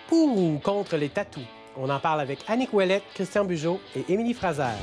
Pour ou contre les tatous? On en parle avec Annick Ouellette, Christian Bugeaud et Émilie Fraser.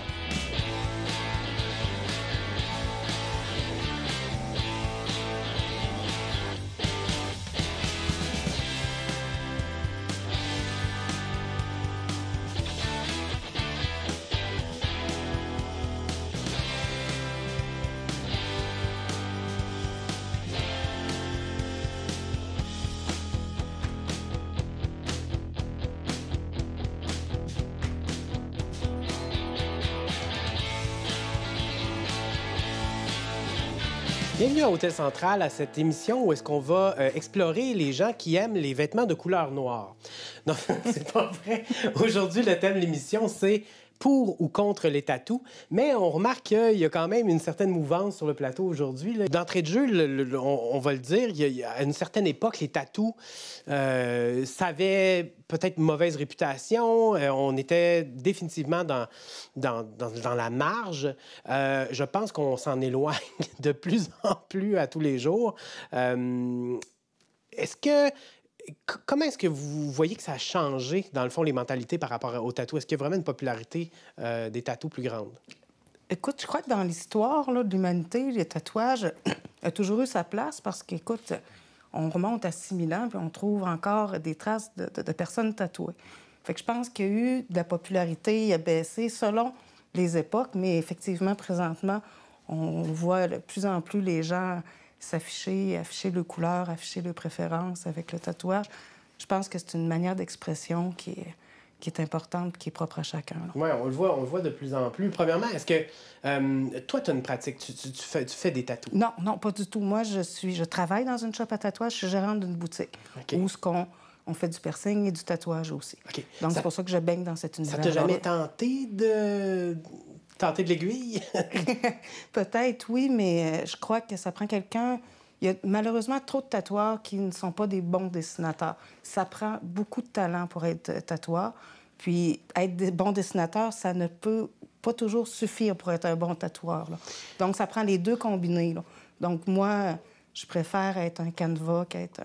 Bienvenue à Hôtel Central, à cette émission où est-ce qu'on va explorer les gens qui aiment les vêtements de couleur noire. Non, c'est pas vrai. Aujourd'hui, le thème de l'émission, c'est pour ou contre les tatous. Mais on remarque qu'il y a quand même une certaine mouvance sur le plateau aujourd'hui. D'entrée de jeu, on va le dire, à une certaine époque, les tatous, ça avait peut-être une mauvaise réputation. On était définitivement dans la marge. Je pense qu'on s'en éloigne de plus en plus à tous les jours. Comment est-ce que vous voyez que ça a changé, dans le fond, les mentalités par rapport aux tatous? Est-ce qu'il y a vraiment une popularité des tatous plus grande? Écoute, je crois que dans l'histoire de l'humanité, les tatouages ont toujours eu sa place parce qu'écoute, on remonte à 6000 ans puis on trouve encore des traces de personnes tatouées. Fait que je pense qu'il y a eu de la popularité, il a baissé selon les époques, mais effectivement, présentement, on voit de plus en plus les gens afficher leurs couleurs, afficher leurs préférences avec le tatouage. Je pense que c'est une manière d'expression qui est importante, qui est propre à chacun. Oui, on le voit de plus en plus. Premièrement, est-ce que toi, tu as une pratique? Tu fais des tatous? Non, pas du tout. Moi, je travaille dans une shop à tatouage. Je suis gérante d'une boutique où on fait du piercing et du tatouage aussi. Okay. Donc, c'est pour ça que je baigne dans cet univers. Ça t'a jamais tenté de l'aiguille? Peut-être, oui, mais je crois que ça prend quelqu'un... Il y a malheureusement trop de tatoueurs qui ne sont pas des bons dessinateurs. Ça prend beaucoup de talent pour être tatoueur. Puis être des bons dessinateurs, ça ne peut pas toujours suffire pour être un bon tatoueur, là. Donc, ça prend les deux combinés, là. Donc, moi, je préfère être un canevas qu'être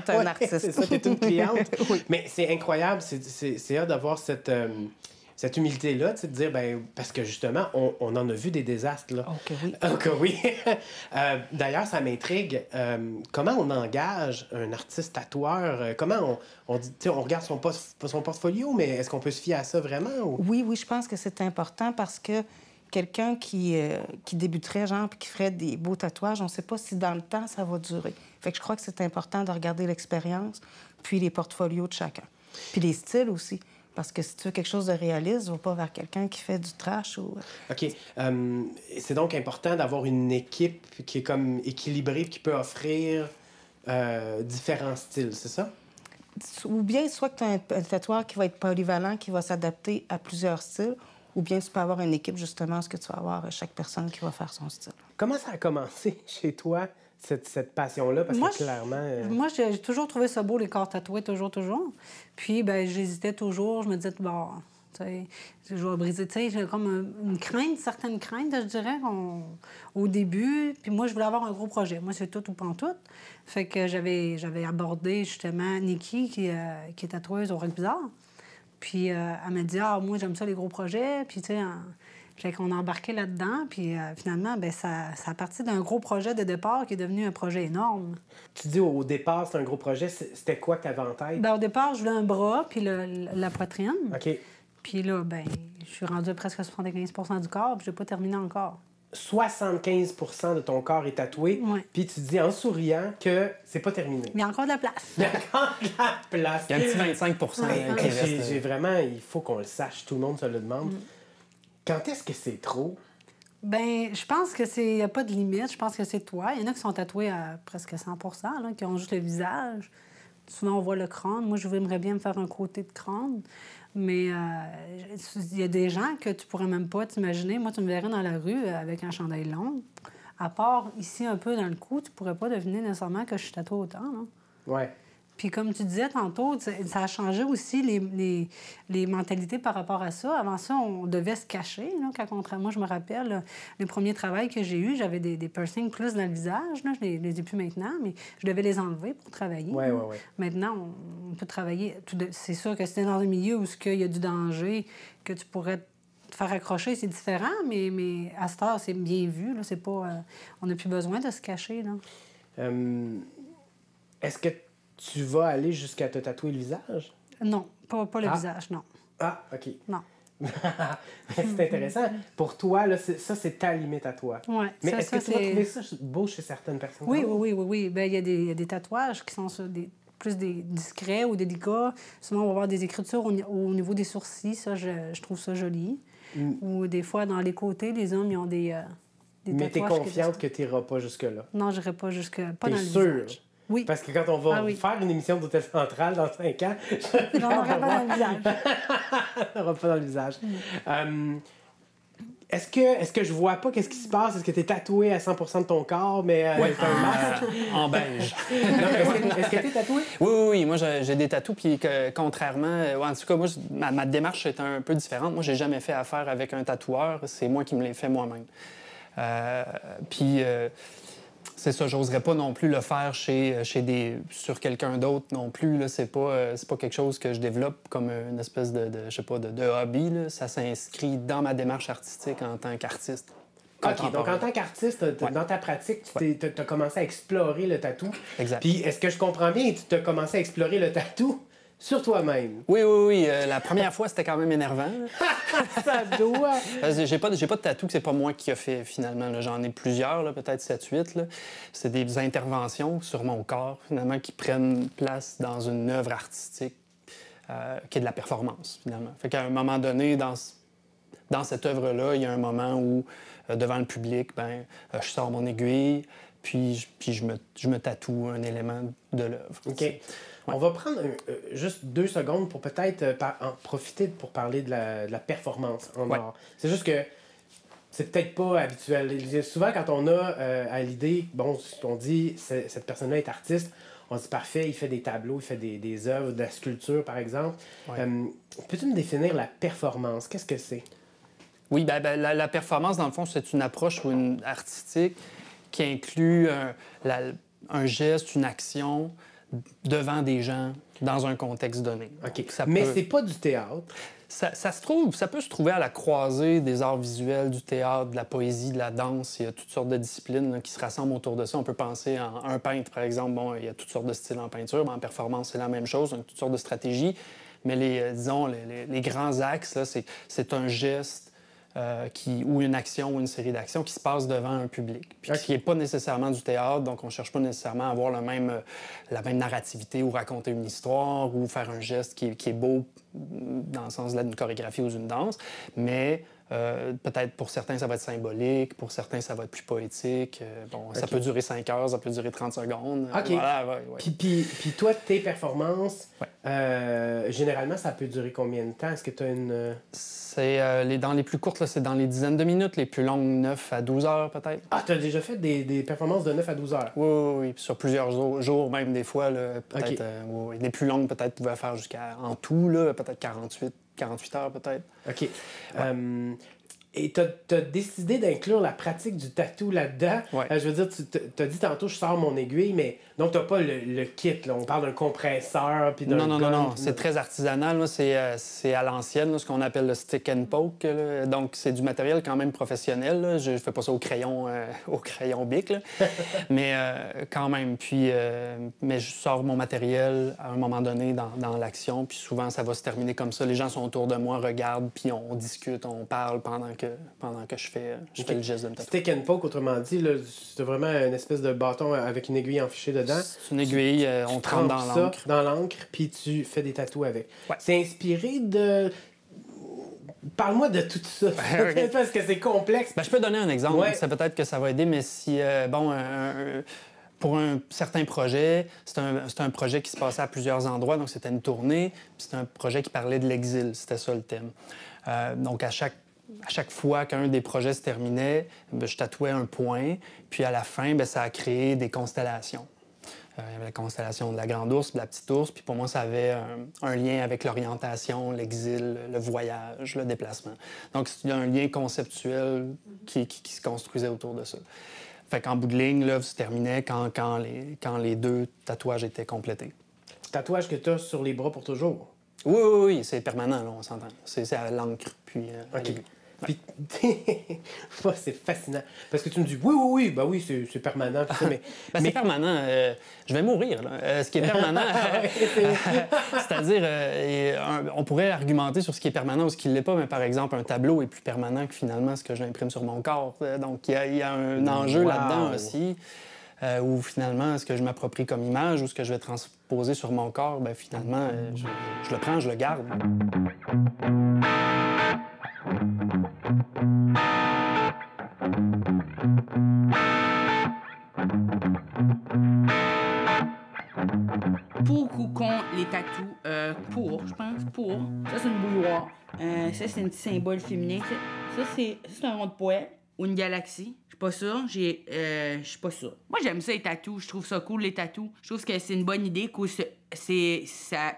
un artiste. C'est ça, t'es une cliente. Oui. Mais c'est incroyable, c'est hâte d'avoir cette humilité-là, de dire, ben parce que justement, on en a vu des désastres, là. Oh que oui. Oh que oui. D'ailleurs, ça m'intrigue. Comment on engage un artiste tatoueur? Comment on dit, on regarde son portfolio, mais est-ce qu'on peut se fier à ça vraiment? Ou... Oui, je pense que c'est important parce que quelqu'un qui débuterait, genre, puis qui ferait des beaux tatouages, on ne sait pas si dans le temps, ça va durer. Fait que je crois que c'est important de regarder l'expérience, puis les portfolios de chacun. Puis les styles aussi. Parce que si tu veux quelque chose de réaliste, va pas vers quelqu'un qui fait du trash ou... OK. C'est donc important d'avoir une équipe qui est comme équilibrée, qui peut offrir différents styles, c'est ça? Ou bien, soit que tu as un tatoueur qui va être polyvalent, qui va s'adapter à plusieurs styles, ou bien tu peux avoir une équipe, justement, ce que tu vas avoir chaque personne qui va faire son style. Comment ça a commencé chez toi, cette passion-là? Parce que clairement... Moi, j'ai toujours trouvé ça beau, les corps tatoués, toujours. Puis, ben j'hésitais toujours. Je me disais, bon, tu sais, je vais briser. Tu sais, j'ai comme une certaine crainte, je dirais, au début. Puis moi, je voulais avoir un gros projet. Moi, c'est tout ou pantoute. Fait que j'avais abordé, justement, Nikki, qui est tatoueuse au Rock Bizarre. Puis, elle m'a dit, moi, j'aime ça, les gros projets. Puis, tu sais, fait qu'on a embarqué là-dedans, puis finalement, ben ça a parti d'un gros projet de départ qui est devenu un projet énorme. Tu dis au départ, c'est un gros projet. C'était quoi que tu avais en tête? Ben, au départ, je voulais un bras puis la poitrine. OK. Puis là, ben je suis rendue à presque 75 % du corps, puis j'ai pas terminé encore. 75 % de ton corps est tatoué, puis tu dis en souriant que c'est pas terminé. Mais il y a encore de la place. Il y a encore de la place. Il y a un petit 25 % qui reste. J'ai vraiment... Il faut qu'on le sache. Tout le monde se le demande. Quand est-ce que c'est trop? Ben je pense que c'est... Il n'y a pas de limite. Je pense que c'est toi. Il y en a qui sont tatoués à presque 100 % là, qui ont juste le visage. Souvent, on voit le crâne. Moi, j'aimerais bien me faire un côté de crâne. Mais il y a des gens que tu pourrais même pas t'imaginer. Moi, tu me verrais dans la rue avec un chandail long. À part ici, un peu dans le cou, tu pourrais pas deviner nécessairement que je suis tatouée autant. Oui. Puis comme tu disais tantôt, ça a changé aussi les mentalités par rapport à ça. Avant ça, on devait se cacher. Là, moi, je me rappelle, là, le premier travail que j'ai eu, j'avais des piercings plus dans le visage. Là, je les ai plus maintenant, mais je devais les enlever pour travailler. Ouais. Maintenant, on peut travailler. C'est sûr que si tu es dans un milieu où il y a du danger, que tu pourrais te faire accrocher, c'est différent, mais à cette heure, c'est bien vu. Là, c'est pas, on n'a plus besoin de se cacher. Là. Est-ce que tu vas aller jusqu'à te tatouer le visage? Non, pas le visage, non. Ah, OK. Non. C'est intéressant. Pour toi, là, ça, c'est ta limite à toi. Oui. Mais est-ce que tu vas trouver ça beau chez certaines personnes? Oui. Bien, il y a des tatouages qui sont plus discrets ou délicats. Souvent, on va avoir des écritures au niveau des sourcils. Ça, je trouve ça joli. Ou des fois, dans les côtés, les hommes, ils ont des Mais tatouages. t'es confiante que tu n'iras pas jusque-là? Non, je n'irai pas jusque... Pas T'es dans le sûre? visage. Oui. Parce que quand on va faire une émission d'Hôtel Central dans 5 ans, on n'aura pas dans le visage. on n'aura pas dans le visage. Est-ce que je vois pas qu'est-ce qui se passe? Est-ce que tu es tatoué à 100% de ton corps, mais t'as un masque? En beige. Est-ce que tu es tatoué? Oui. Moi, j'ai des tatous, puis contrairement... en tout cas, moi, ma démarche est un peu différente. Moi, j'ai jamais fait affaire avec un tatoueur. C'est moi qui me l'ai fait moi-même. C'est ça, j'oserais pas non plus le faire sur quelqu'un d'autre non plus. Là. C'est pas quelque chose que je développe comme une espèce de hobby. Là. Ça s'inscrit dans ma démarche artistique en tant qu'artiste. OK, donc en tant qu'artiste, dans ta pratique, tu as commencé à explorer le tatou. Exact. Puis est-ce que je comprends bien, tu as commencé à explorer le tatou sur toi-même? Oui. La première fois, c'était quand même énervant. Ça doit! Parce que j'ai pas de tatou que c'est pas moi qui a fait, finalement. Là. J'en ai plusieurs, là, peut-être 7-8. Là. C'est des interventions sur mon corps, finalement, qui prennent place dans une œuvre artistique qui est de la performance, finalement. Fait qu'à un moment donné, dans cette œuvre-là, il y a un moment où, devant le public, je sors mon aiguille, puis je me tatoue un élément de l'œuvre. OK. On va prendre juste 2 secondes pour peut-être en profiter pour parler de la performance en art. C'est juste que c'est peut-être pas habituel. Souvent, quand on a à l'idée, on dit cette personne-là est artiste, on dit parfait, il fait des tableaux, il fait des œuvres, de la sculpture, par exemple. Peux-tu me définir la performance? Qu'est-ce que c'est? Oui, la performance, dans le fond, c'est une approche artistique qui inclut un geste, une action devant des gens dans un contexte donné. OK. Mais c'est pas du théâtre. Ça peut se trouver à la croisée des arts visuels, du théâtre, de la poésie, de la danse. Il y a toutes sortes de disciplines là, qui se rassemblent autour de ça. On peut penser à un peintre, par exemple. Il y a toutes sortes de styles en peinture. En performance, c'est la même chose. Donc, toutes sortes de stratégies. Mais les grands axes, là, c'est un geste ou une action ou une série d'actions qui se passe devant un public. Puis qui n'est pas nécessairement du théâtre, donc on ne cherche pas nécessairement à avoir la même narrativité ou raconter une histoire ou faire un geste qui est beau dans le sens d'une chorégraphie ou d'une danse, mais peut-être pour certains, ça va être symbolique, pour certains, ça va être plus poétique. Ça peut durer 5 heures, ça peut durer 30 secondes. OK. Voilà, Puis toi, tes performances, généralement, ça peut durer combien de temps? Est-ce que tu as une... dans les plus courtes, là, c'est dans les dizaines de minutes. Les plus longues, 9 à 12 heures, peut-être. Ah, tu as déjà fait des performances de 9 à 12 heures? Oui. Puis sur plusieurs jours, même des fois, là, peut-être. Les plus longues, peut-être, pouvaient faire jusqu'à, en tout, là, peut-être 48 heures, peut-être. OK. Et tu as décidé d'inclure la pratique du tatou là-dedans. Je veux dire, tu as dit tantôt, je sors mon aiguille, mais donc tu n'as pas le kit. Là. On parle d'un compresseur puis d'un Non. C'est très artisanal. Là. C'est à l'ancienne, là, ce qu'on appelle le stick and poke. Là. Donc, c'est du matériel quand même professionnel. Là. Je ne fais pas ça au crayon Bic. Là. Mais quand même. Puis, mais je sors mon matériel à un moment donné dans l'action. Puis souvent, ça va se terminer comme ça. Les gens sont autour de moi, regardent, puis on discute, on parle pendant que je fais le geste de me tatouer. Stick and poke, autrement dit, là, c'est vraiment une espèce de bâton avec une aiguille enfichée dedans. C'est une aiguille, on trempe dans l'encre, puis tu fais des tatous avec. C'est inspiré de... Parle-moi de tout ça, parce que c'est complexe. Je peux donner un exemple, ça peut-être que ça va aider, mais si, pour un certain projet, c'est un projet qui se passait à plusieurs endroits, donc c'était une tournée, puis c'était un projet qui parlait de l'exil, c'était ça le thème. Donc à chaque fois qu'un des projets se terminait, je tatouais un point, puis à la fin, ça a créé des constellations. Il y avait la constellation de la Grande Ourse, de la Petite Ourse. Puis pour moi, ça avait un lien avec l'orientation, l'exil, le voyage, le déplacement. Donc, il y a un lien conceptuel qui se construisait autour de ça. Fait qu'en bout de ligne, l'œuvre se terminait quand les 2 tatouages étaient complétés. Tatouage que tu as sur les bras pour toujours. Oui, c'est permanent, là, on s'entend. C'est à l'encre, puis à l'aiguille. Puis, moi, c'est fascinant. Parce que tu me dis, oui, ben oui, c'est permanent. Tout ça, mais C'est permanent. Je vais mourir, là. Ce qui est permanent, c'est-à-dire, on pourrait argumenter sur ce qui est permanent ou ce qui ne l'est pas, mais par exemple, un tableau est plus permanent que finalement ce que j'imprime sur mon corps. Donc, il y a un enjeu là-dedans aussi, où finalement, ce que je m'approprie comme image ou ce que je vais transposer sur mon corps, ben finalement, je le prends, je le garde. Pour ou contre les tatous? Pour, je pense. Pour. Ça, c'est une bouilloire. Ça, c'est un petit symbole féminin. Ça, c'est un rond de poêle ou une galaxie. Je suis pas sûre. Je suis pas sûre. Moi, j'aime ça, les tatous. Je trouve ça cool, les tatous. Je trouve que c'est une bonne idée.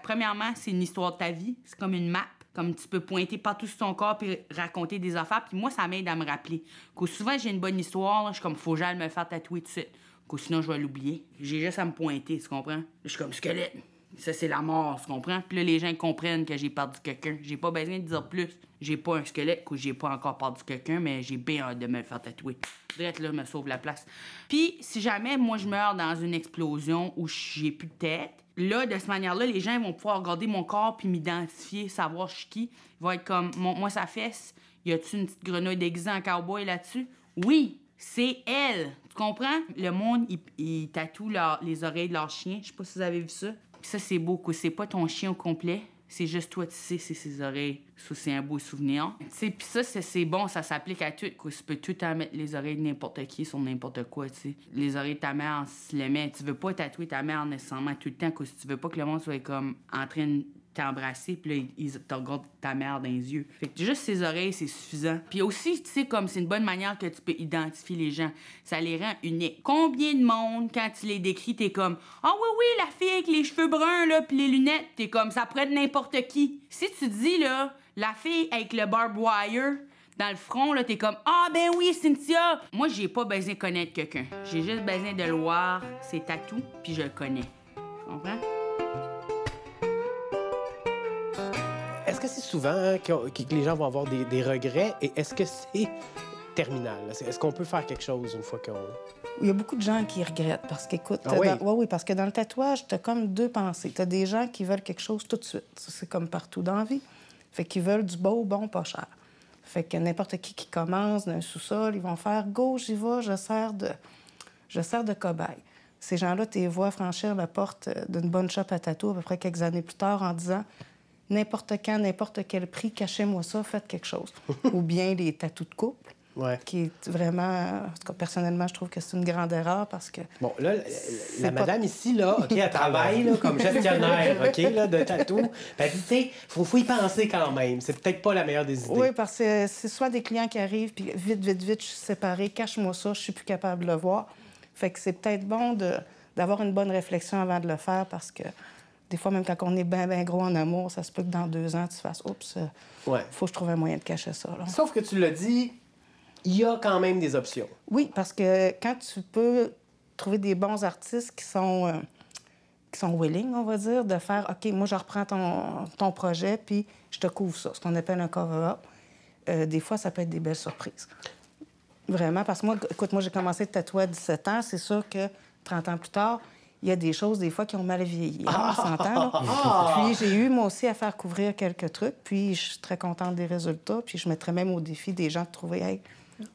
Premièrement, c'est une histoire de ta vie. C'est comme une map. Comme tu peux pointer partout sur ton corps puis raconter des affaires. Puis moi, ça m'aide à me rappeler. Que souvent, j'ai une bonne histoire. Là, je suis comme, faut que j'aille me faire tatouer tout de suite. Que sinon, je vais l'oublier. J'ai juste à me pointer, tu comprends? Là, je suis comme squelette. Ça, c'est la mort, tu comprends? Puis là, les gens comprennent que j'ai perdu quelqu'un. J'ai pas besoin de dire plus. J'ai pas un squelette, que j'ai pas encore perdu quelqu'un, mais j'ai bien hâte de me le faire tatouer. Direct, là, me sauve la place. Puis, si jamais, moi, je meurs dans une explosion où j'ai plus de tête, là, de cette manière-là, les gens vont pouvoir regarder mon corps puis m'identifier, savoir je suis qui. Ils vont être comme, moi, sa fesse, y a-tu une petite grenouille déguisée en cowboy là-dessus? Oui, c'est elle. Tu comprends? Le monde, il tatoue les oreilles de leur chien. Je sais pas si vous avez vu ça. Puis ça, c'est beau, que c'est pas ton chien au complet. C'est juste toi, tu sais, c'est ses oreilles. Ça, c'est un beau souvenir. Tu sais, puis ça, c'est bon, ça s'applique à tout. Quoi. Tu peux tout le temps mettre les oreilles de n'importe qui sur n'importe quoi, tu sais. Les oreilles de ta mère, si tu les mets, tu veux pas tatouer ta mère nécessairement tout le temps, quoi. Si tu veux pas que le monde soit comme en train de t'embrasser, puis là, ils te regardent ta mère dans les yeux. Fait que juste ses oreilles, c'est suffisant. Puis aussi, tu sais, comme c'est une bonne manière que tu peux identifier les gens. Ça les rend uniques. Combien de monde, quand tu les décris, t'es comme « Ah oui, la fille avec les cheveux bruns, là, puis les lunettes », t'es comme « Ça pourrait être n'importe qui ». Si tu dis, là, la fille avec le barbed wire dans le front, là, t'es comme « Ah ben oui, Cynthia ». Moi, j'ai pas besoin de connaître quelqu'un. J'ai juste besoin de le voir, ses tatous, puis je le connais. Tu comprends? Est-ce que c'est souvent que les gens vont avoir des regrets et est-ce que c'est terminal? Est-ce qu'on peut faire quelque chose une fois qu'on... Il y a beaucoup de gens qui regrettent parce qu'écoute, Ah oui? oui, parce que dans le tatouage, tu as comme 2 pensées. Tu as des gens qui veulent quelque chose tout de suite. Ça, c'est comme partout dans la vie. Fait qu'ils veulent du beau, bon, pas cher. Fait que n'importe qui commence d'un sous-sol, ils vont faire « Go, j'y vais, je sers de cobaye ». Ces gens-là, tu les vois franchir la porte d'une bonne shop à tatou à peu près quelques années plus tard en disant « N'importe quand, n'importe quel prix, cachez-moi ça, faites quelque chose ». Ou bien les tatous de couple. Ouais. Qui est vraiment... En tout cas, personnellement, je trouve que c'est une grande erreur parce que... Bon, là, la madame ici, là, OK, elle travaille là, comme gestionnaire, OK, là, de tatou. Puis elle dit, tu sais, faut y penser quand même. C'est peut-être pas la meilleure des idées. Oui, parce que c'est soit des clients qui arrivent, puis vite, je suis séparée, cache-moi ça, je suis plus capable de le voir. Fait que c'est peut-être bon d'avoir une bonne réflexion avant de le faire parce que des fois, même quand on est bien gros en amour, ça se peut que dans 2 ans, tu fasses « Oups, faut que je trouve un moyen de cacher ça. » Sauf que tu l'as dit, il y a quand même des options. Oui, parce que quand tu peux trouver des bons artistes qui sont willing, on va dire, de faire « OK, moi, je reprends ton projet, puis je te couvre ça », ce qu'on appelle un cover-up. Des fois, ça peut être des belles surprises. Vraiment, parce que moi, écoute, moi, j'ai commencé le tatouage à 17 ans. C'est sûr que 30 ans plus tard, il y a des choses, des fois, qui ont mal vieilli. On s'entend, là. Puis j'ai eu, moi aussi, à faire couvrir quelques trucs. Puis je suis très contente des résultats. Puis je mettrais même au défi des gens de trouver, hey,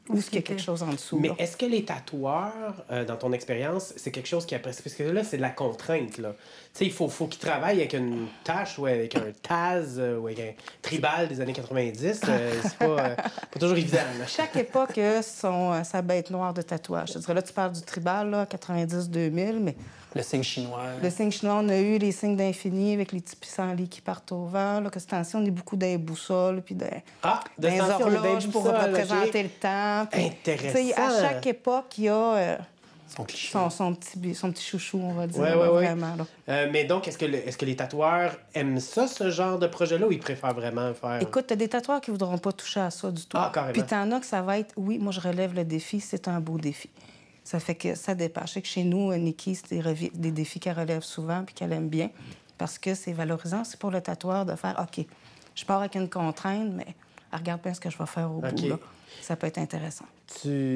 où est-ce qu'il y a quelque chose en dessous. Mais là. est-ce que les tatoueurs, dans ton expérience, c'est quelque chose qui apprécie? Parce que là, c'est de la contrainte, là. Tu sais, il faut qu'ils travaillent avec une tache ou avec un Taz ou avec un tribal des années 90. C'est pas toujours évident, là. Chaque époque a sa bête noire de tatouage. Je dirais, là, tu parles du tribal, là, 90-2000, mais... Le signe chinois. Le signe chinois, on a eu les signes d'infini avec les petits pissenlits qui partent au vent. Là, que cette temps-ci, on est beaucoup dans les boussoles, puis des horloges pour représenter le temps. Puis, intéressant. À chaque époque, il y a Son cliché. son petit chouchou, on va dire. Ouais, là, ouais, ouais. vraiment, là. Mais donc, est-ce que les tatoueurs aiment ça, ce genre de projet-là, ou ils préfèrent vraiment faire... Écoute, t'as des tatoueurs qui voudront pas toucher à ça du tout. Ah, carrément. Puis t'en as que ça va être, oui, moi, je relève le défi, c'est un beau défi. Ça fait que ça dépend. Je sais que chez nous, Nikki, c'est des défis qu'elle relève souvent puis qu'elle aime bien parce que c'est valorisant. C'est pour le tatoueur de faire, OK, je pars avec une contrainte, mais elle regarde bien ce que je vais faire au bout. Là. Ça peut être intéressant.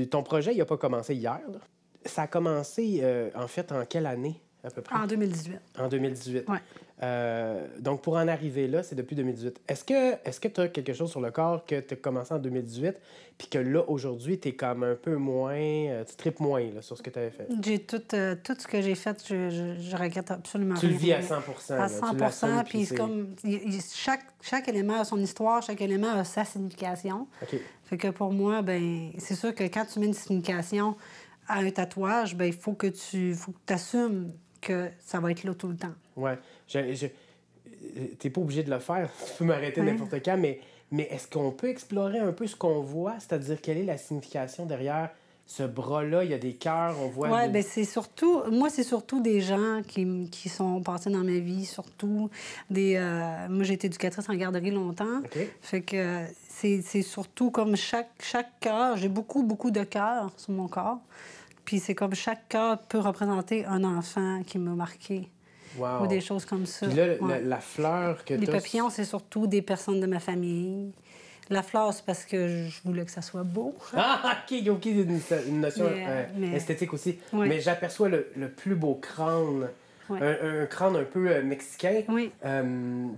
Ton projet, il n'a pas commencé hier, là. Ça a commencé, en fait, en quelle année, à peu près? En 2018. En 2018. Oui. Donc, pour en arriver là, c'est depuis 2018. Est-ce que tu as quelque chose sur le corps que tu as commencé en 2018, puis que là, aujourd'hui, tu es comme un peu moins... tu tripes moins là, sur ce que tu avais fait? J'ai tout ce que j'ai fait, je regrette absolument Tu rien. le vis à 100 À 100 puis c'est comme... Chaque élément a son histoire, chaque élément a sa signification. OK. Fait que pour moi, ben c'est sûr que quand tu mets une signification à un tatouage, ben il faut que tu assumes que ça va être là tout le temps. Ouais. T'es pas obligé de le faire. Tu peux m'arrêter n'importe quand, mais est-ce qu'on peut explorer un peu ce qu'on voit? C'est-à-dire, quelle est la signification derrière ce bras-là? Il y a des cœurs, on voit... Oui, bien, c'est surtout... Moi, c'est surtout des gens qui sont passés dans ma vie, surtout des... Moi, j'ai été éducatrice en garderie longtemps. OK. Fait que c'est surtout comme chaque cœur... J'ai beaucoup de cœurs sur mon corps. Puis c'est comme chaque cœur peut représenter un enfant qui m'a marqué. Wow. Ou des choses comme ça. Puis là, Ouais. la fleur que Les t'as... papillons, c'est surtout des personnes de ma famille. La fleur, c'est parce que je voulais que ça soit beau. Ah, OK, une notion Mais- esthétique aussi. Oui. Mais j'aperçois le plus beau crâne. Oui. Un crâne un peu mexicain. Oui.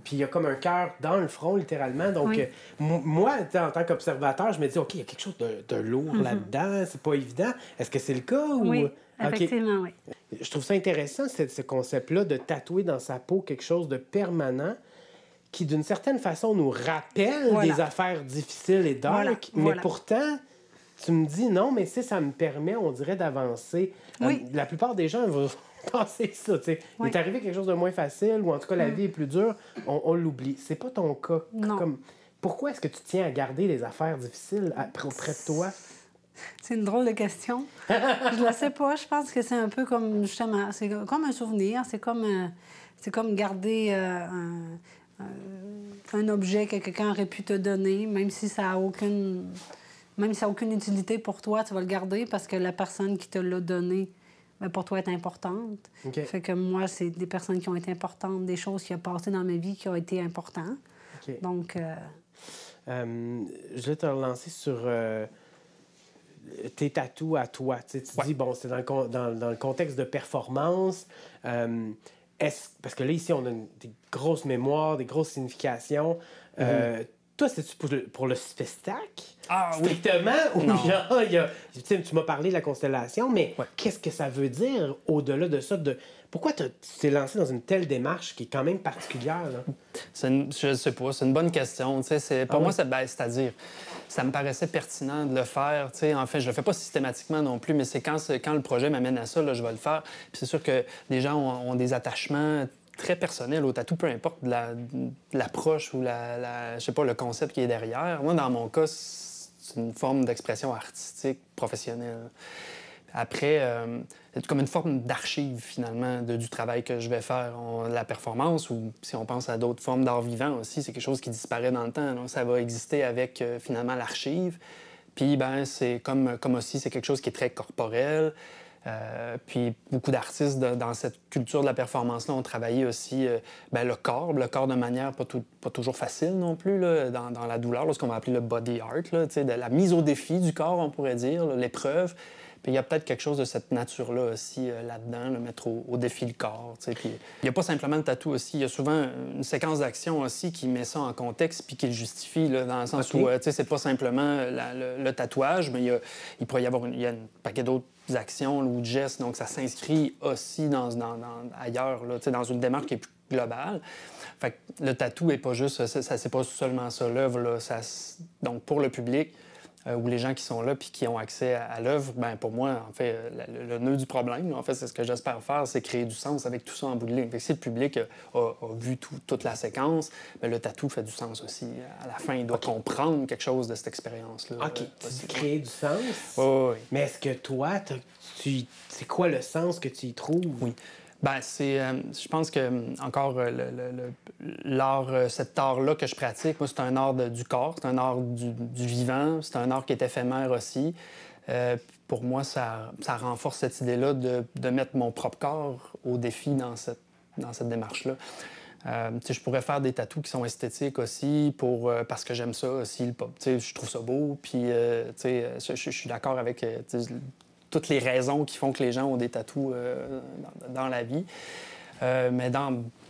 Puis il y a comme un cœur dans le front, littéralement. Donc, Oui. moi, en tant qu'observateur, je me dis, OK, il y a quelque chose de lourd là-dedans. C'est pas évident. Est-ce que c'est le cas? Oui, OK. effectivement, oui. Je trouve ça intéressant, ce concept-là, de tatouer dans sa peau quelque chose de permanent qui, d'une certaine façon, nous rappelle Voilà. des affaires difficiles et dark. Voilà, Mais voilà. pourtant, tu me dis, non, mais ça me permet, on dirait, d'avancer. Oui. La plupart des gens vont penser ça, tu sais. Oui. Il est arrivé quelque chose de moins facile, ou en tout cas, la vie est plus dure, on l'oublie. C'est pas ton cas. Non. Pourquoi est-ce que tu tiens à garder les affaires difficiles auprès de toi? C'est une drôle de question. Je ne sais pas. Je pense que c'est un peu comme, justement, c'est comme un souvenir. C'est comme garder un objet que quelqu'un aurait pu te donner, même si ça n'a aucune utilité pour toi, tu vas le garder parce que la personne qui te l'a donné, ben, pour toi, est importante. OK. Fait que moi, c'est des personnes qui ont été importantes, des choses qui ont passé dans ma vie qui ont été importantes. OK. Donc... je vais te relancer sur tes tatous à toi. Tu sais, tu dis, bon, c'est dans le contexte de performance. Parce que là, ici, on a des grosses mémoires, des grosses significations. Toi, c'est-tu pour le spectacle? Ah oui. Strictement? Ou Non. genre, tu sais, tu m'as parlé de la constellation, mais qu'est-ce que ça veut dire au-delà de ça? Pourquoi tu t'es lancé dans une telle démarche qui est quand même particulière? Là? Je ne sais pas, c'est une bonne question. Tu sais, pour moi, c'est-à-dire, ça me paraissait pertinent de le faire. Tu sais, en fait, je le fais pas systématiquement non plus, mais c'est quand le projet m'amène à ça, là, je vais le faire. Puis c'est sûr que les gens ont des attachements très personnels au tatou, peu importe de l'approche ou je sais pas, le concept qui est derrière. Moi, dans mon cas, c'est une forme d'expression artistique, professionnelle. Après, c'est comme une forme d'archive, finalement, du travail que je vais faire. La performance, ou si on pense à d'autres formes d'art vivant aussi, c'est quelque chose qui disparaît dans le temps. Donc, ça va exister avec, finalement, l'archive. Puis, ben c'est comme aussi, c'est quelque chose qui est très corporel. Puis, beaucoup d'artistes dans cette culture de la performance-là ont travaillé aussi le corps de manière pas toujours facile non plus, là, dans la douleur, ce qu'on va appeler le body art, là, de la mise au défi du corps, on pourrait dire, là, l'épreuve. Puis il y a peut-être quelque chose de cette nature-là aussi là-dedans, le mettre au défi le corps. Puis il n'y a pas simplement le tatou aussi. Il y a souvent une séquence d'action aussi qui met ça en contexte puis qui le justifie, là, dans le sens où c'est pas simplement le tatouage, mais il pourrait y avoir un paquet d'autres actions là, ou de gestes. Donc ça s'inscrit aussi ailleurs, là, dans une démarche qui est plus globale. Fait que le tatou n'est pas juste... c'est pas seulement ça, l'œuvre. Là, donc pour le public... ou les gens qui sont là puis qui ont accès à l'œuvre, ben pour moi, en fait, le nœud du problème, en fait, c'est ce que j'espère faire, c'est créer du sens avec tout ça en bout de ligne. Fait que si le public a vu toute la séquence, ben, le tatou fait du sens aussi. À la fin, il doit comprendre quelque chose de cette expérience-là. OK, tu créer du sens. Oui. Mais est-ce que toi, c'est quoi le sens que tu y trouves? Oui. Ben, je pense que, encore, cet art-là que je pratique, moi, c'est un art du corps, c'est un art du vivant, c'est un art qui est éphémère aussi. Pour moi, ça renforce cette idée-là de mettre mon propre corps au défi dans cette démarche-là. Je pourrais faire des tatous qui sont esthétiques aussi parce que j'aime ça aussi, le pop. Je trouve ça beau, puis je suis d'accord avec toutes les raisons qui font que les gens ont des tatous dans la vie. Mais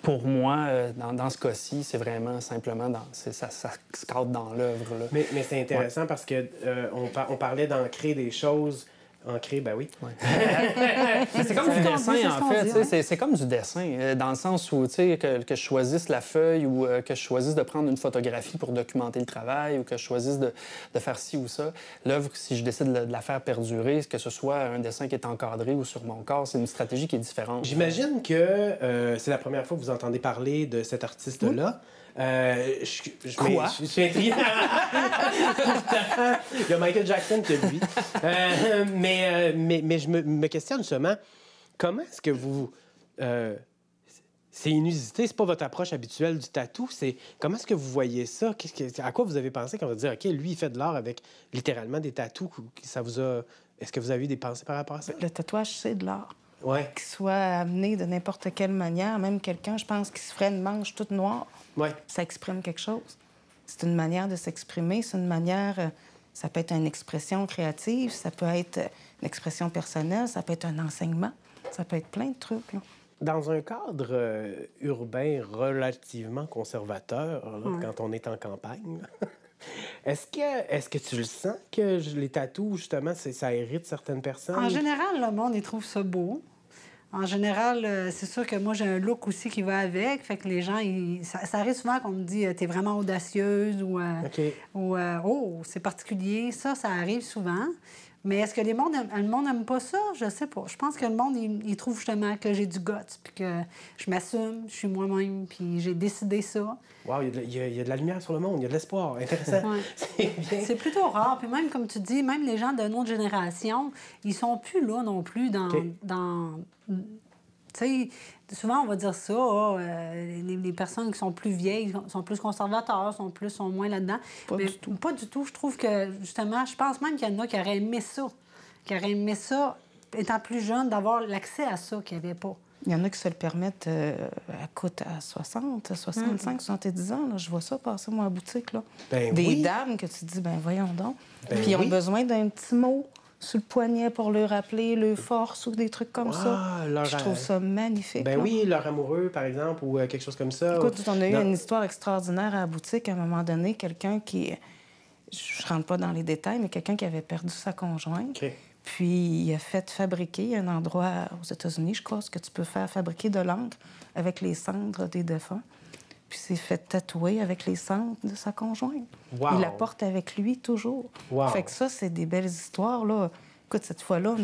pour moi, dans ce cas-ci, c'est vraiment simplement ça se cadre dans l'œuvre. Mais c'est intéressant parce que on parlait d'ancrer des choses. Ancrer, ben oui. Ouais. C'est comme du dessin, en fait. C'est comme du dessin, dans le sens où que je choisisse la feuille ou que je choisisse de prendre une photographie pour documenter le travail ou que je choisisse de faire ci ou ça. L'œuvre, si je décide de la faire perdurer, que ce soit un dessin qui est encadré ou sur mon corps, c'est une stratégie qui est différente. J'imagine que c'est la première fois que vous entendez parler de cet artiste-là. Quoi? Je suis intrigué. Il y a Michael Jackson qui a lui. Mais je me questionne justement, comment est-ce que vous... c'est inusité, c'est pas votre approche habituelle du tatou. Comment est-ce que vous voyez ça? À quoi vous avez pensé quand vous dites, OK, lui, il fait de l'art avec littéralement des tatous? Est-ce que vous avez eu des pensées par rapport à ça? Le tatouage, c'est de l'art. Ouais. Qu'il soit amené de n'importe quelle manière, même quelqu'un, je pense, qui se ferait une manche toute noire, ça exprime quelque chose. C'est une manière de s'exprimer, c'est une manière... Ça peut être une expression créative, ça peut être une expression personnelle, ça peut être un enseignement, ça peut être plein de trucs, là. Dans un cadre urbain relativement conservateur, quand on est en campagne, est-ce que tu le sens que les tatous, justement, ça hérite certaines personnes? En général, le monde, il trouve ça beau. En général, c'est sûr que moi, j'ai un look aussi qui va avec. Fait que les gens, ça arrive souvent qu'on me dit « t'es vraiment audacieuse » ou Oh, c'est particulier ». Ça arrive souvent. Mais est-ce que le monde n'aime pas ça? Je sais pas. Je pense que le monde, il trouve justement que j'ai du guts, puis que je m'assume, je suis moi-même, puis j'ai décidé ça. Wow, il y a de la lumière sur le monde, il y a de l'espoir. Intéressant. Ouais. C'est plutôt rare. Puis même, comme tu dis, même les gens de notre génération, ils sont plus là non plus dans... Tu sais, souvent, on va dire ça, les personnes qui sont plus vieilles sont plus conservateurs, sont moins là-dedans. Pas du tout. Je trouve que, justement, je pense même qu'il y en a qui auraient aimé ça, étant plus jeune, d'avoir l'accès à ça qu'il n'y avait pas. Il y en a qui se le permettent à 60, 65, 70 ans. Là. Je vois ça passer, moi, à la boutique. Là. Des dames que tu te dis, ben voyons donc. Puis ils ont besoin d'un petit mot sur le poignet pour leur rappeler leur force ou des trucs comme ça. Je trouve ça magnifique. Oui, leur amoureux, par exemple, ou quelque chose comme ça. Écoute, on a eu une histoire extraordinaire à la boutique. À un moment donné, quelqu'un qui... Je rentre pas dans les détails, mais quelqu'un qui avait perdu sa conjointe. Okay. Puis il a fait fabriquer un endroit aux États-Unis, je crois, que tu peux faire fabriquer de l'encre avec les cendres des défunts. Puis s'est fait tatouer avec les cendres de sa conjointe. Wow. Il la porte avec lui toujours. Wow. Fait que ça, c'est des belles histoires, là. Écoute, cette fois-là,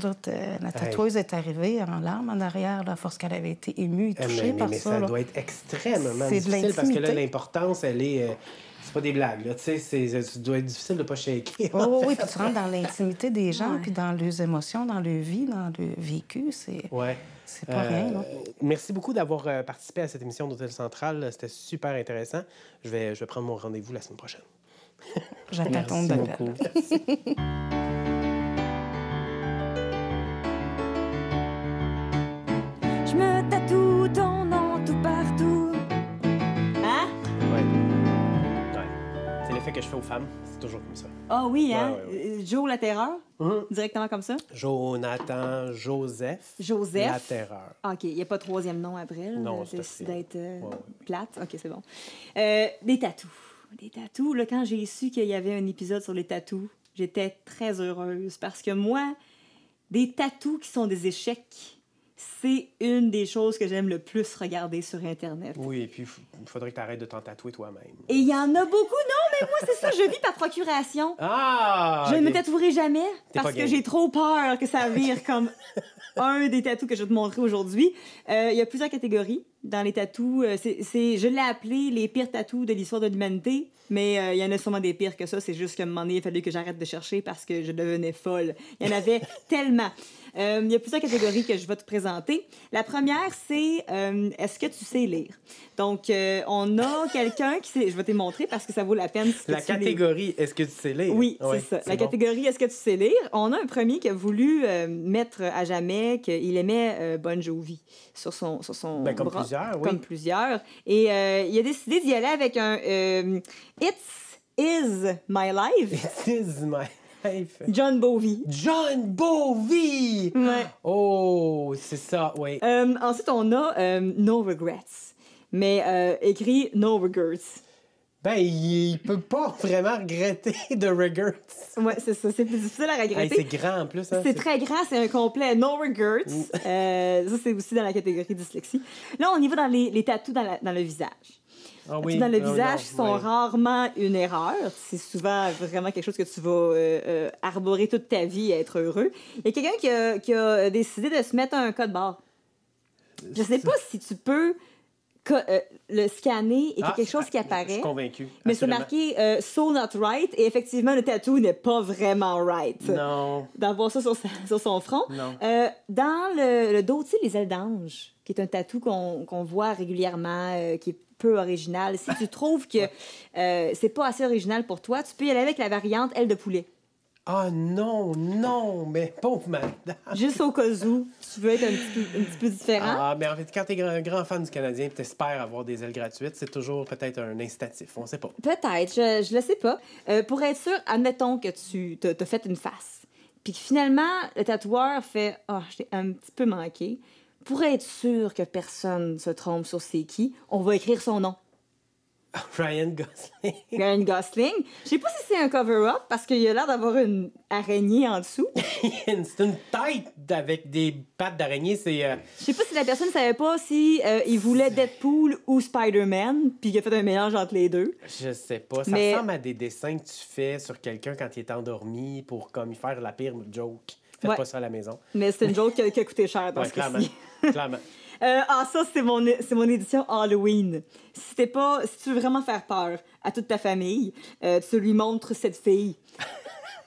la tatoueuse est arrivée en larmes en arrière, là, à force qu'elle avait été émue et touchée par ça. Ça là. doit être extrêmement C'est difficile parce que là, l'importance, elle est... c'est pas des blagues, là. Tu sais, ça doit être difficile de pas shaker. Oui, puis tu rentres dans l'intimité des gens, puis dans leurs émotions, dans leur vie, dans leur vécu. C'est pas rien, là. Merci beaucoup d'avoir participé à cette émission d'Hôtel Central. C'était super intéressant. Je vais prendre mon rendez-vous la semaine prochaine. J'attends ton appel. Je me tatoue ton nom tout partout. Hein? Ouais. C'est l'effet que je fais aux femmes. C'est toujours comme ça. Ah oui, hein? Ouais. Joe la Terreur? Directement comme ça? Jonathan, Joseph. Joseph. La Terreur. OK, il n'y a pas de troisième nom après. Non, c'est c'est d'être plate. OK, c'est bon. Des tatous. Des tatous. Là, quand j'ai su qu'il y avait un épisode sur les tatous, j'étais très heureuse parce que moi, des tatous qui sont des échecs, c'est une des choses que j'aime le plus regarder sur Internet. Oui, et puis il faudrait que tu arrêtes de t'en tatouer toi-même. Et il y en a beaucoup. Non, mais moi, c'est ça, je vis par procuration. Ah! Je ne me ok. tatouerai jamais T'es parce pas que game. j'ai trop peur que ça vire comme un des tatous que je vais te montrer aujourd'hui. Il y a plusieurs catégories dans les tatous. Je l'ai appelé les pires tatous de l'histoire de l'humanité, mais il y en a sûrement des pires que ça. C'est juste qu'à un moment donné, il a fallu que j'arrête de chercher parce que je devenais folle. Il y en avait tellement. Il y a plusieurs catégories que je vais te présenter. La première, c'est est-ce que tu sais lire? Donc, on a quelqu'un qui sait... Je vais te montrer parce que ça vaut la peine. Si La tu lis. catégorie, est-ce que tu sais lire? Oui, Ouais, c'est ça. La bon. catégorie est-ce que tu sais lire? On a un premier qui a voulu mettre à jamais qu'il aimait Bon Jovi sur son Ben, comme bras. plusieurs, oui. Comme plusieurs. Et il a décidé d'y aller avec un It's Is My Life, It is my life. John Bowie. John Bowie! Ouais. Oh, c'est ça, oui. Ensuite, on a No Regrets, mais écrit No Regrets. Ben, il peut pas vraiment regretter de regrets. Ouais, c'est ça. C'est plus difficile à Hey, regretter. c'est grand en plus. Hein? C'est très grand, c'est un complet No Regrets. Ça, c'est aussi dans la catégorie dyslexie. Là, on y va dans les tatous dans le visage. Ah Les tatous dans le non, visage non, sont ouais. rarement une erreur. C'est souvent vraiment quelque chose que tu vas arborer toute ta vie et être heureux. Il y a quelqu'un qui a décidé de se mettre un code barre. Je sais pas si tu peux le scanner et qu'il y a quelque chose qui Je apparaît. suis convaincu. Mais c'est assurément. marqué So Not Right et effectivement, le tatou n'est pas vraiment right. Non. D'avoir ça sur son front. Non. Dans le dos, tu sais, les ailes d'ange, qui est un tatou qu'on voit régulièrement, qui est peu original. Si tu trouves que c'est pas assez original pour toi, tu peux y aller avec la variante aile de poulet. Ah non, non, mais pauvre madame. Juste au cas où tu veux être un petit peu différent. Ah, mais en fait, quand t'es un grand fan du Canadien et t'espères avoir des ailes gratuites, c'est toujours peut-être un incitatif, on sait pas. Peut-être, je le sais pas. Pour être sûr, admettons que tu t'as fait une face. Puis que finalement, le tatoueur fait « Ah, je t'ai un petit peu manqué ». Pour être sûr que personne se trompe sur c'est qui, on va écrire son nom. Ryan Gosling. Ryan Gosling. Je sais pas si c'est un cover-up parce qu'il a l'air d'avoir une araignée en dessous. C'est une tête avec des pattes d'araignée, c'est... Je sais pas si la personne savait pas si il voulait Deadpool ou Spider-Man, puis il a fait un mélange entre les deux. Je sais pas. Ça Mais- ressemble à des dessins que tu fais sur quelqu'un quand il est endormi pour comme y faire la pire joke. Faites Ouais. pas ça à la maison. Mais c'est une joke qui a coûté cher dans Ouais, ce clairement. cas-ci. Clairement. Ça, c'est mon édition Halloween. Si tu veux vraiment faire peur à toute ta famille, tu lui montres cette fille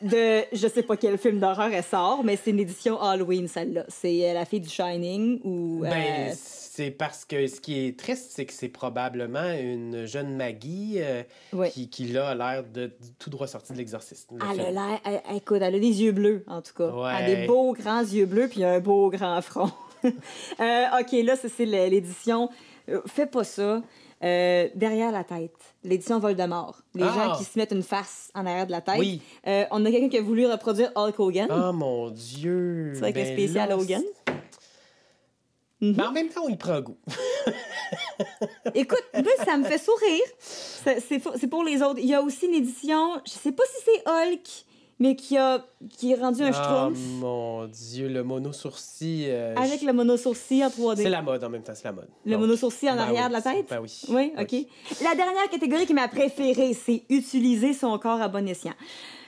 de je sais pas quel film d'horreur elle sort, mais c'est une édition Halloween, celle-là. C'est la fille du Shining ou... Ben, c'est parce que ce qui est triste, c'est que c'est probablement une jeune Maggie Ouais. qui là, a l'air de tout droit sorti de l'exorcisme. le Elle a film. l'air... Écoute, elle a des yeux bleus, en tout cas. Ouais. Elle a des beaux grands yeux bleus puis un beau grand front. OK, là, ça, c'est l'édition... fais pas ça. Derrière la tête, l'édition Voldemort. Les gens qui se mettent une face en arrière de la tête. Oui. On a quelqu'un qui a voulu reproduire Hulk Hogan. Oh mon Dieu! C'est avec un Ben spécial là, Hogan. Mais en même temps, il prend goût. Écoute, moi, ça me fait sourire. C'est pour les autres. Il y a aussi une édition, je sais pas si c'est Hulk, mais qui est rendu un Oh schtroumpf mon Dieu, le mono-sourcil. avec le mono-sourcil en 3D. C'est la mode en même temps, c'est la mode. Le Donc, mono-sourcil en ben arrière oui, de la tête? Ben oui. Oui, OK. La dernière catégorie qui est ma préférée, c'est utiliser son corps à bon escient.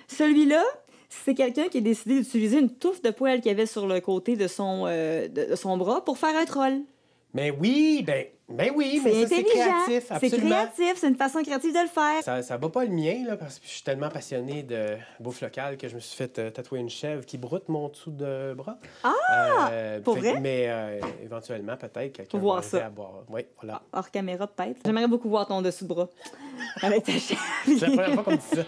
Celui-là, c'est quelqu'un qui a décidé d'utiliser une touffe de poils qu'il avait sur le côté de son bras pour faire un troll. Mais oui, ben oui, mais C'est ça, c'est intelligent, créatif, c'est absolument. créatif, c'est une façon créative de le faire. Ça bat pas le mien, là, parce que je suis tellement passionné de bouffe locale que je me suis fait tatouer une chèvre qui broute mon dessous de bras. Ah! Pour vrai? Mais éventuellement, peut-être, quelqu'un Voir va ça. arriver à boire. Oui, voilà. Hors caméra, peut-être. J'aimerais beaucoup voir ton dessous de bras avec ta chaîne. C'est la première fois qu'on me dit ça.